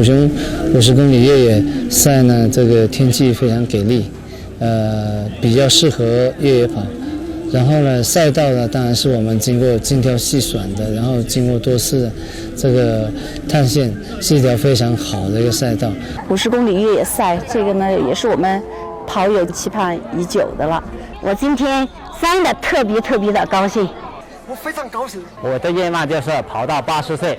雄50公里越野赛呢，这个天气非常给力，比较适合越野跑。然后呢，赛道呢，当然是我们经过精挑细选的，然后经过多次的这个探险，是一条非常好的一个赛道。50公里越野赛，这个呢也是我们跑友期盼已久的了。我今天真的特别的高兴，我非常高兴。我的愿望就是跑到80岁。